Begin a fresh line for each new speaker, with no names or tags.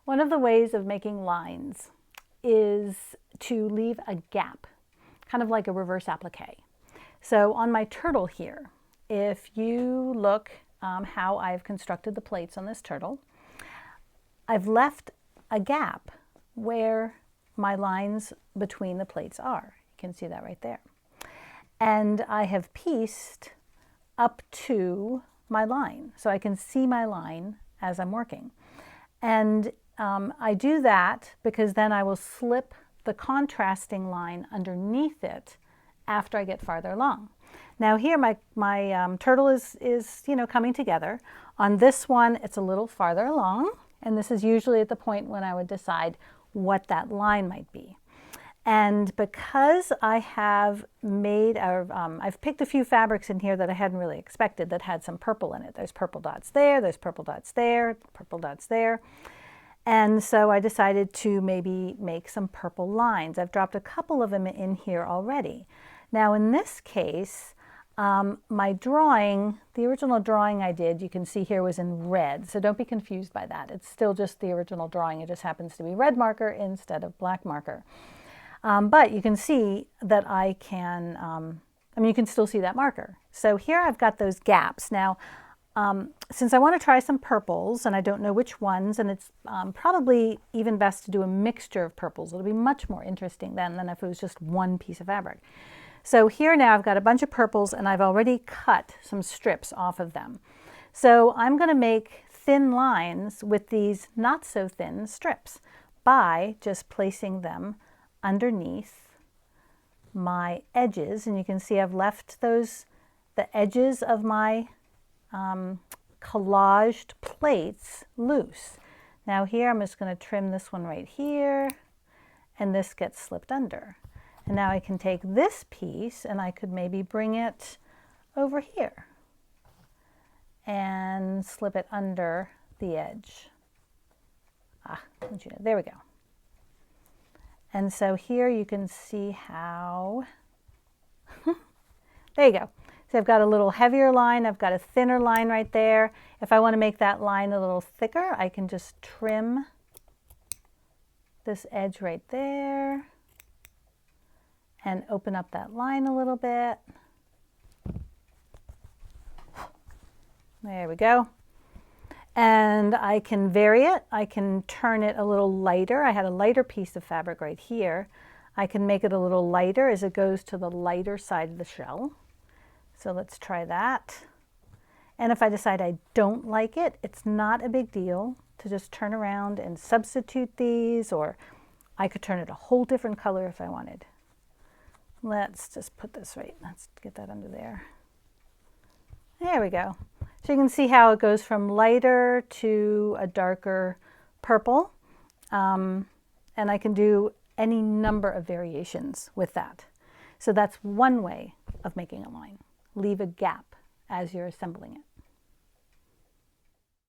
One of the ways of making lines is to leave a gap, kind of like a reverse applique. So on my turtle here, if you look how I've constructed the plates on this turtle, I've left a gap where my lines between the plates are. You can see that right there. And I have pieced up to my line, so I can see my line as I'm working. And I do that because then I will slip the contrasting line underneath it after I get farther along. Now here my turtle is coming together. On this one it's a little farther along, and this is usually at the point when I would decide what that line might be. And because I have made, I've picked a few fabrics in here that I hadn't really expected that had some purple in it. There's purple dots there, there's purple dots there, purple dots there. And so I decided to maybe make some purple lines. I've dropped a couple of them in here already. Now in this case, my drawing, the original drawing I did, you can see here, was in red. So don't be confused by that. It's still just the original drawing. It just happens to be red marker instead of black marker. But you can see that I can, you can still see that marker. So here I've got those gaps. Now, since I want to try some purples, and I don't know which ones, and it's probably even best to do a mixture of purples. It'll be much more interesting then than if it was just one piece of fabric. So here now I've got a bunch of purples, and I've already cut some strips off of them. So I'm going to make thin lines with these not so thin strips by just placing them underneath my edges. And you can see I've left the edges of my collaged plates loose. Now here I'm just going to trim this one right here, and this gets slipped under. And now I can take this piece and I could maybe bring it over here and slip it under the edge. There we go. And so here you can see how, there you go. So I've got a little heavier line, I've got a thinner line right there. If I want to make that line a little thicker, I can just trim this edge right there and open up that line a little bit. There we go. And I can vary it. I can turn it a little lighter. I had a lighter piece of fabric right here. I can make it a little lighter as it goes to the lighter side of the shell. So let's try that. And if I decide I don't like it, it's not a big deal to just turn around and substitute these, or I could turn it a whole different color if I wanted. Let's just put this right. Let's get that under there. There we go. So you can see how it goes from lighter to a darker purple. And I can do any number of variations with that. So that's one way of making a line. Leave a gap as you're assembling it.